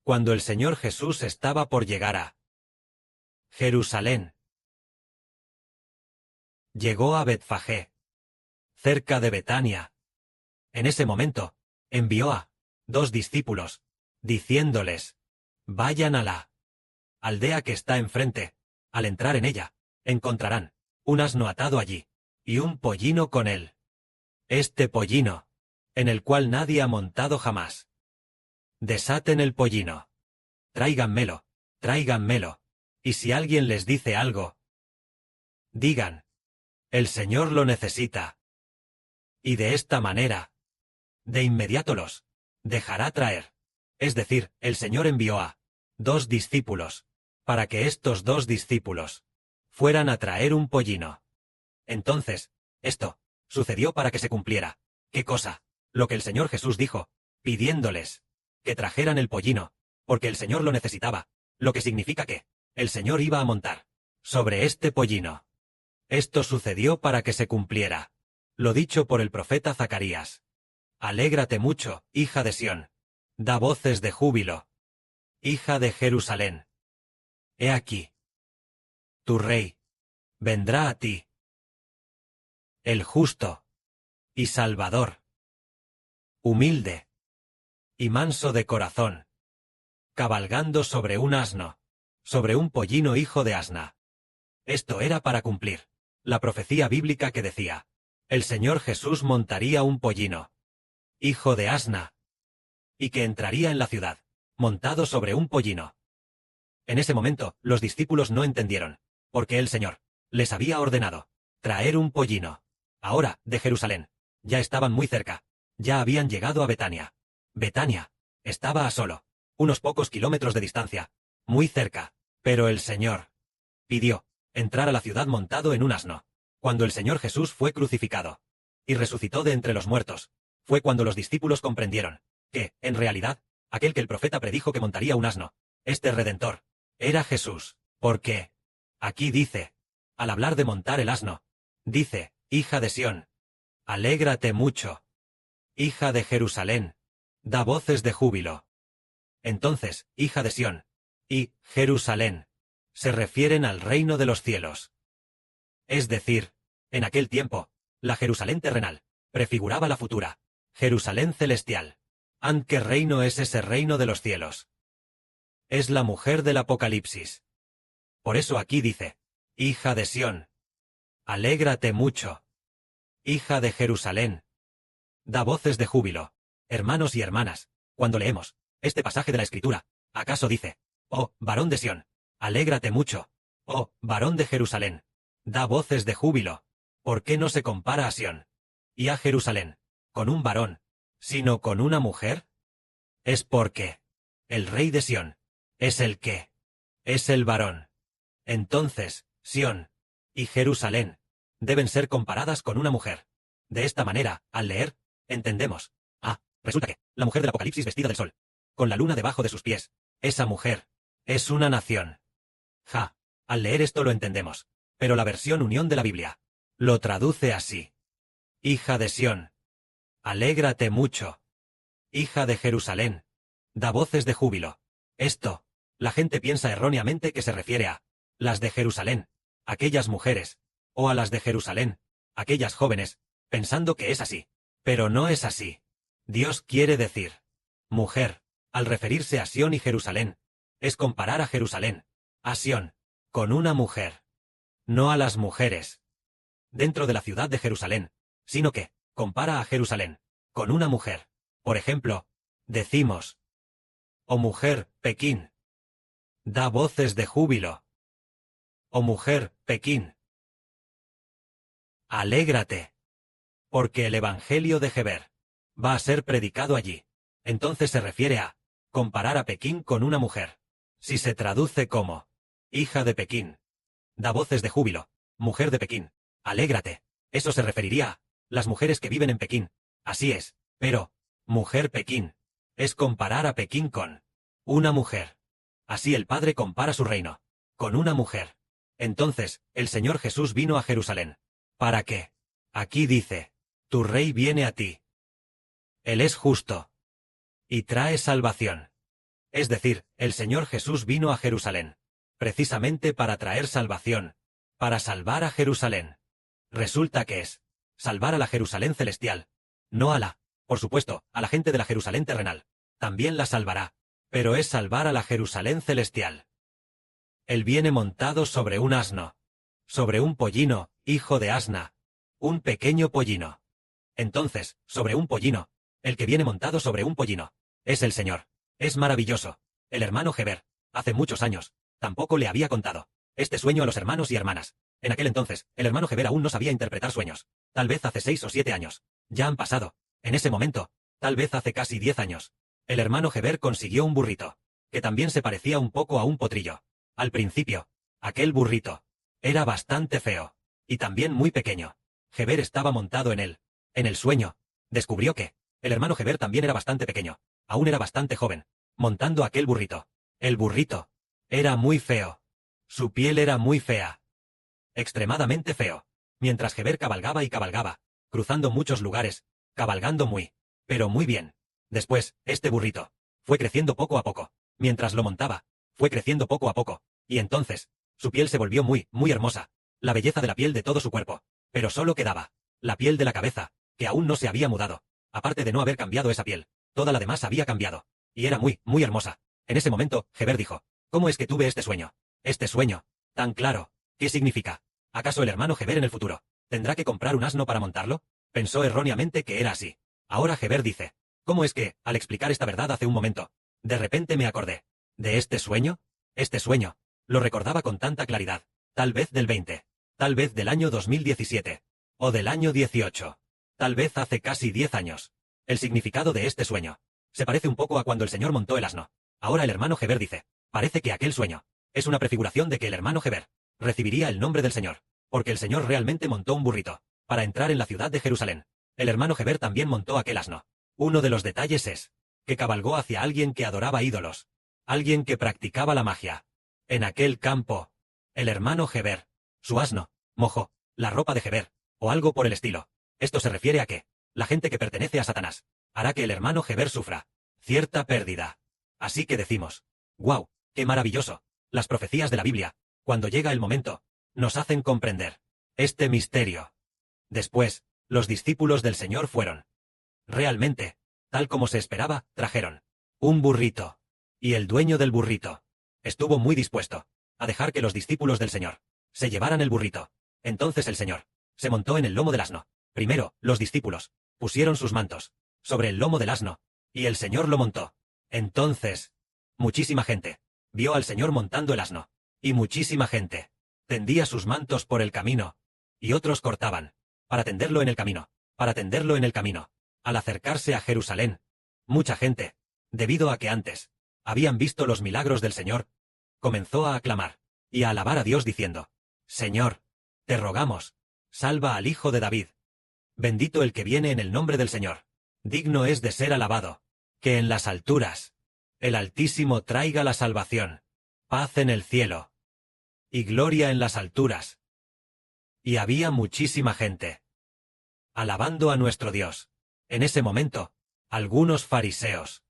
cuando el Señor Jesús estaba por llegar a Jerusalén. Llegó a Betfagé, cerca de Betania. En ese momento, envió a 2 discípulos, diciéndoles: vayan a la aldea que está enfrente. Al entrar en ella, encontrarán un asno atado allí, y un pollino con él. Este pollino, en el cual nadie ha montado jamás. Desaten el pollino. Tráiganmelo, tráiganmelo. Y si alguien les dice algo, digan: el Señor lo necesita. Y de esta manera, de inmediato los dejará traer. Es decir, el Señor envió a 2 discípulos, para que estos 2 discípulos fueran a traer un pollino. Entonces, esto sucedió para que se cumpliera. ¿Qué cosa? Lo que el Señor Jesús dijo, pidiéndoles que trajeran el pollino, porque el Señor lo necesitaba, lo que significa que el Señor iba a montar sobre este pollino. Esto sucedió para que se cumpliera lo dicho por el profeta Zacarías. Alégrate mucho, hija de Sión. Da voces de júbilo, hija de Jerusalén. He aquí, tu rey vendrá a ti, el justo y salvador, humilde y manso de corazón, cabalgando sobre un asno, sobre un pollino hijo de asna. Esto era para cumplir la profecía bíblica que decía: el Señor Jesús montaría un pollino, hijo de asna, y que entraría en la ciudad, montado sobre un pollino. En ese momento, los discípulos no entendieron, porque el Señor les había ordenado traer un pollino. Ahora, de Jerusalén, ya estaban muy cerca, ya habían llegado a Betania. Betania estaba a solo unos pocos kilómetros de distancia, muy cerca, pero el Señor pidió entrar a la ciudad montado en un asno. Cuando el Señor Jesús fue crucificado y resucitó de entre los muertos, fue cuando los discípulos comprendieron que, en realidad, aquel que el profeta predijo que montaría un asno, este Redentor, era Jesús. Porque aquí dice, al hablar de montar el asno, dice: hija de Sión, alégrate mucho. Hija de Jerusalén, da voces de júbilo. Entonces, hija de Sión y Jerusalén se refieren al reino de los cielos. Es decir, en aquel tiempo, la Jerusalén terrenal prefiguraba la futura Jerusalén celestial. ¿Qué reino es ese reino de los cielos? Es la mujer del Apocalipsis. Por eso aquí dice: hija de Sión, alégrate mucho. Hija de Jerusalén, da voces de júbilo. Hermanos y hermanas, cuando leemos este pasaje de la Escritura, ¿acaso dice: oh, varón de Sión, alégrate mucho? Oh, varón de Jerusalén, da voces de júbilo. ¿Por qué no se compara a Sión y a Jerusalén con un varón, sino con una mujer? Es porque el rey de Sión es el que es el varón. Entonces, Sión y Jerusalén deben ser comparadas con una mujer. De esta manera, al leer, entendemos: resulta que la mujer del Apocalipsis vestida del sol, con la luna debajo de sus pies, esa mujer es una nación. Al leer esto lo entendemos, pero la versión Unión de la Biblia lo traduce así: hija de Sión, alégrate mucho. Hija de Jerusalén, da voces de júbilo. Esto, la gente piensa erróneamente que se refiere a las de Jerusalén, aquellas mujeres, o a las de Jerusalén, aquellas jóvenes, pensando que es así. Pero no es así. Dios quiere decir mujer, al referirse a Sión y Jerusalén, es comparar a Jerusalén, a Sión, con una mujer. No a las mujeres dentro de la ciudad de Jerusalén, sino que compara a Jerusalén con una mujer. Por ejemplo, decimos: oh mujer, Pekín, da voces de júbilo. Oh mujer, Pekín, alégrate, porque el Evangelio de Heber va a ser predicado allí. Entonces se refiere a comparar a Pekín con una mujer. Si se traduce como hija de Pekín, da voces de júbilo, mujer de Pekín, alégrate, eso se referiría a las mujeres que viven en Pekín. Así es, pero mujer Pekín es comparar a Pekín con una mujer. Así el Padre compara su reino con una mujer. Entonces, el Señor Jesús vino a Jerusalén. ¿Para qué? Aquí dice: tu rey viene a ti. Él es justo y trae salvación. Es decir, el Señor Jesús vino a Jerusalén, precisamente para traer salvación, para salvar a Jerusalén. Resulta que es salvar a la Jerusalén celestial, no a la, por supuesto, a la gente de la Jerusalén terrenal. También la salvará, pero es salvar a la Jerusalén celestial. Él viene montado sobre un asno, sobre un pollino, hijo de asna, un pequeño pollino. Entonces, sobre un pollino, el que viene montado sobre un pollino, es el Señor. Es maravilloso. El hermano Heber, hace muchos años, tampoco le había contado este sueño a los hermanos y hermanas. En aquel entonces, el hermano Heber aún no sabía interpretar sueños. Tal vez hace 6 o 7 años. Ya han pasado. En ese momento, tal vez hace casi 10 años. El hermano Heber consiguió un burrito, que también se parecía un poco a un potrillo. Al principio, aquel burrito era bastante feo, y también muy pequeño. Heber estaba montado en él. En el sueño, descubrió que el hermano Heber también era bastante pequeño, aún era bastante joven, montando aquel burrito. El burrito era muy feo. Su piel era muy fea. Extremadamente feo. Mientras Heber cabalgaba y cabalgaba, cruzando muchos lugares, cabalgando muy, pero muy bien. Después, este burrito fue creciendo poco a poco. Mientras lo montaba, fue creciendo poco a poco, y entonces, su piel se volvió muy, muy hermosa. La belleza de la piel de todo su cuerpo. Pero solo quedaba la piel de la cabeza, que aún no se había mudado. Aparte de no haber cambiado esa piel, toda la demás había cambiado. Y era muy, muy hermosa. En ese momento, Heber dijo, ¿cómo es que tuve este sueño? Este sueño, tan claro, ¿qué significa? ¿Acaso el hermano Heber en el futuro tendrá que comprar un asno para montarlo? Pensó erróneamente que era así. Ahora Heber dice, ¿cómo es que, al explicar esta verdad hace un momento, de repente me acordé de este sueño? Este sueño, lo recordaba con tanta claridad, tal vez del 20, tal vez del año 2017, o del año 18, tal vez hace casi 10 años. El significado de este sueño se parece un poco a cuando el Señor montó el asno. Ahora el hermano Heber dice, parece que aquel sueño es una prefiguración de que el hermano Heber recibiría el nombre del Señor, porque el Señor realmente montó un burrito para entrar en la ciudad de Jerusalén. El hermano Heber también montó aquel asno. Uno de los detalles es que cabalgó hacia alguien que adoraba ídolos, alguien que practicaba la magia. En aquel campo, el hermano Heber, su asno, mojó la ropa de Heber, o algo por el estilo. Esto se refiere a que la gente que pertenece a Satanás hará que el hermano Heber sufra cierta pérdida. Así que decimos, ¡wow! ¡Qué maravilloso! Las profecías de la Biblia, cuando llega el momento, nos hacen comprender este misterio. Después, los discípulos del Señor fueron. Realmente, tal como se esperaba, trajeron un burrito. Y el dueño del burrito estuvo muy dispuesto a dejar que los discípulos del Señor se llevaran el burrito. Entonces el Señor se montó en el lomo del asno. Primero, los discípulos pusieron sus mantos sobre el lomo del asno, y el Señor lo montó. Entonces, muchísima gente vio al Señor montando el asno, y muchísima gente tendía sus mantos por el camino, y otros cortaban para tenderlo en el camino, para tenderlo en el camino. Al acercarse a Jerusalén, mucha gente, debido a que antes habían visto los milagros del Señor, comenzó a aclamar y a alabar a Dios diciendo, Señor, te rogamos, salva al Hijo de David. Bendito el que viene en el nombre del Señor. Digno es de ser alabado, que en las alturas el Altísimo traiga la salvación, paz en el cielo y gloria en las alturas. Y había muchísima gente alabando a nuestro Dios. En ese momento, algunos fariseos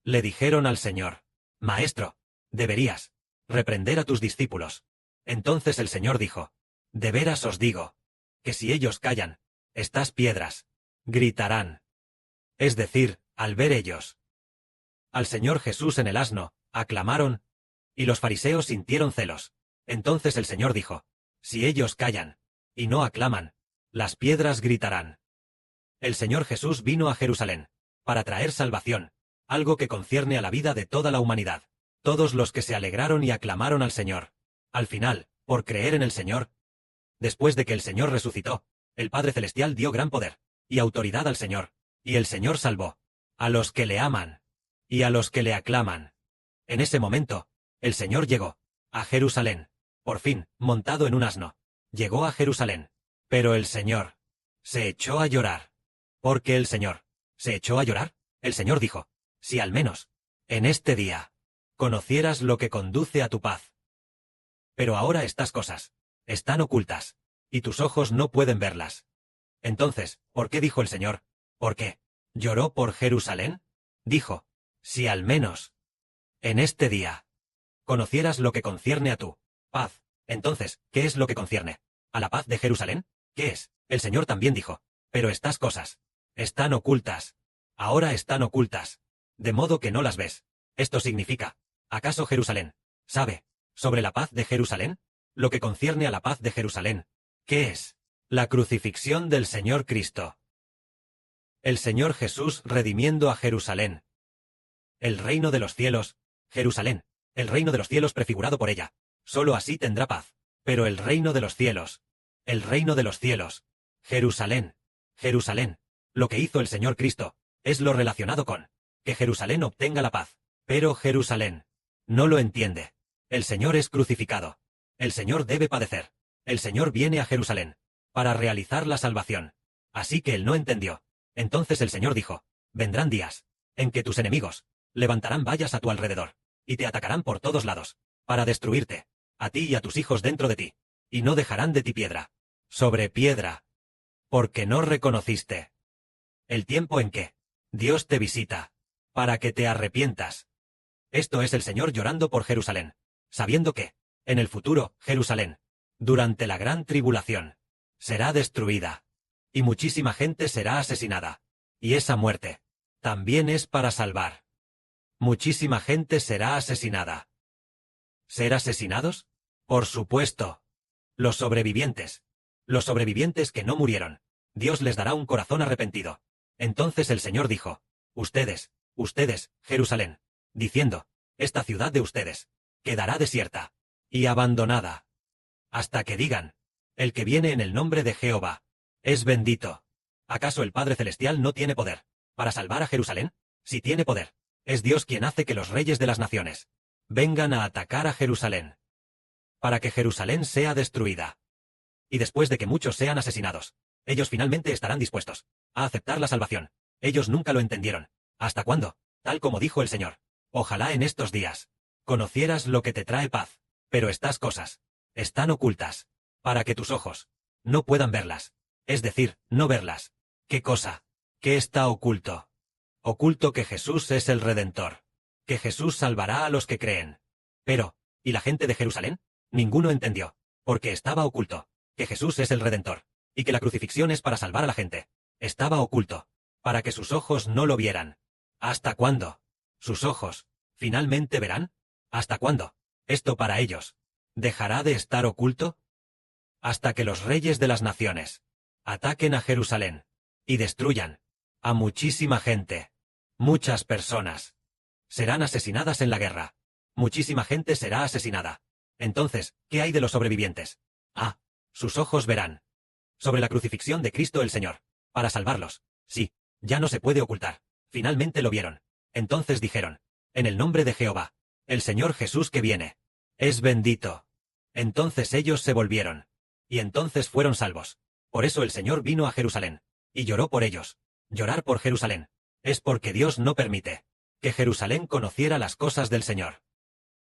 le dijeron al Señor, Maestro, deberías reprender a tus discípulos. Entonces el Señor dijo, de veras os digo, que si ellos callan, estas piedras gritarán. Es decir, al ver ellos al Señor Jesús en el asno, aclamaron, y los fariseos sintieron celos. Entonces el Señor dijo, si ellos callan y no aclaman, las piedras gritarán. El Señor Jesús vino a Jerusalén para traer salvación, algo que concierne a la vida de toda la humanidad. Todos los que se alegraron y aclamaron al Señor, al final, por creer en el Señor. Después de que el Señor resucitó, el Padre Celestial dio gran poder y autoridad al Señor, y el Señor salvó a los que le aman y a los que le aclaman. En ese momento, el Señor llegó a Jerusalén, por fin, montado en un asno. Llegó a Jerusalén, pero el Señor se echó a llorar. ¿Por qué el Señor se echó a llorar? El Señor dijo, si al menos, en este día, conocieras lo que conduce a tu paz. Pero ahora estas cosas están ocultas, y tus ojos no pueden verlas. Entonces, ¿por qué dijo el Señor? ¿Por qué lloró por Jerusalén? Dijo, si al menos en este día conocieras lo que concierne a tu paz. Entonces, ¿qué es lo que concierne a la paz de Jerusalén? ¿Qué es? El Señor también dijo, pero estas cosas están ocultas. Ahora están ocultas, de modo que no las ves. Esto significa, ¿acaso Jerusalén sabe sobre la paz de Jerusalén? Lo que concierne a la paz de Jerusalén, ¿qué es? La crucifixión del Señor Cristo. El Señor Jesús redimiendo a Jerusalén. El reino de los cielos, Jerusalén, el reino de los cielos prefigurado por ella. Solo así tendrá paz. Pero el reino de los cielos, el reino de los cielos, Jerusalén, Jerusalén, lo que hizo el Señor Cristo, es lo relacionado con que Jerusalén obtenga la paz. Pero Jerusalén no lo entiende. El Señor es crucificado. El Señor debe padecer. El Señor viene a Jerusalén para realizar la salvación. Así que él no entendió. Entonces el Señor dijo, vendrán días en que tus enemigos levantarán vallas a tu alrededor y te atacarán por todos lados para destruirte, a ti y a tus hijos dentro de ti, y no dejarán de ti piedra sobre piedra, porque no reconociste el tiempo en que Dios te visita, para que te arrepientas. Esto es el Señor llorando por Jerusalén, sabiendo que, en el futuro, Jerusalén, durante la gran tribulación, será destruida, y muchísima gente será asesinada, y esa muerte también es para salvar. Muchísima gente será asesinada. ¿Ser asesinados? Por supuesto. Los sobrevivientes que no murieron, Dios les dará un corazón arrepentido. Entonces el Señor dijo, ustedes, Jerusalén, diciendo, esta ciudad de ustedes, quedará desierta y abandonada, hasta que digan, el que viene en el nombre de Jehová, es bendito. ¿Acaso el Padre Celestial no tiene poder para salvar a Jerusalén? Si tiene poder, es Dios quien hace que los reyes de las naciones vengan a atacar a Jerusalén, para que Jerusalén sea destruida. Y después de que muchos sean asesinados, ellos finalmente estarán dispuestos a aceptar la salvación. Ellos nunca lo entendieron. ¿Hasta cuándo? Tal como dijo el Señor. Ojalá en estos días conocieras lo que te trae paz, pero estas cosas están ocultas, para que tus ojos no puedan verlas, es decir, no verlas. ¿Qué cosa? ¿Qué está oculto? Oculto que Jesús es el Redentor, que Jesús salvará a los que creen. Pero, ¿y la gente de Jerusalén? Ninguno entendió, porque estaba oculto, que Jesús es el Redentor, y que la crucifixión es para salvar a la gente. Estaba oculto, para que sus ojos no lo vieran. ¿Hasta cuándo? ¿Sus ojos finalmente verán? ¿Hasta cuándo? Esto para ellos ¿dejará de estar oculto? Hasta que los reyes de las naciones ataquen a Jerusalén y destruyan a muchísima gente. Muchas personas serán asesinadas en la guerra. Muchísima gente será asesinada. Entonces, ¿qué hay de los sobrevivientes? Ah, sus ojos verán sobre la crucifixión de Cristo el Señor, para salvarlos. Sí, ya no se puede ocultar. Finalmente lo vieron. Entonces dijeron, en el nombre de Jehová, el Señor Jesús que viene, es bendito. Entonces ellos se volvieron, y entonces fueron salvos. Por eso el Señor vino a Jerusalén, y lloró por ellos. Llorar por Jerusalén es porque Dios no permite que Jerusalén conociera las cosas del Señor.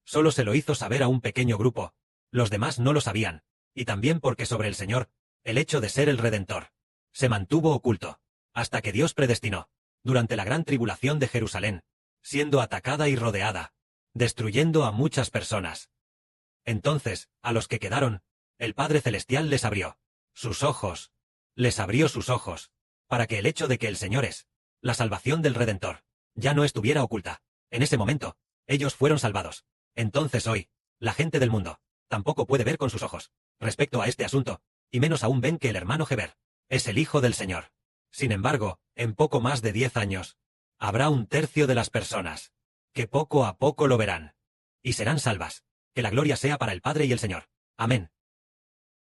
Solo se lo hizo saber a un pequeño grupo, los demás no lo sabían, y también porque sobre el Señor, el hecho de ser el Redentor, se mantuvo oculto, hasta que Dios predestinó, durante la gran tribulación de Jerusalén, siendo atacada y rodeada, destruyendo a muchas personas. Entonces, a los que quedaron, el Padre Celestial les abrió sus ojos, para que el hecho de que el Señor es la salvación del Redentor, ya no estuviera oculta. En ese momento, ellos fueron salvados. Entonces hoy, la gente del mundo, tampoco puede ver con sus ojos, respecto a este asunto, y menos aún ven que el hermano Heber es el Hijo del Señor. Sin embargo, en poco más de 10 años, habrá un tercio de las personas que poco a poco lo verán, y serán salvas. Que la gloria sea para el Padre y el Señor. Amén.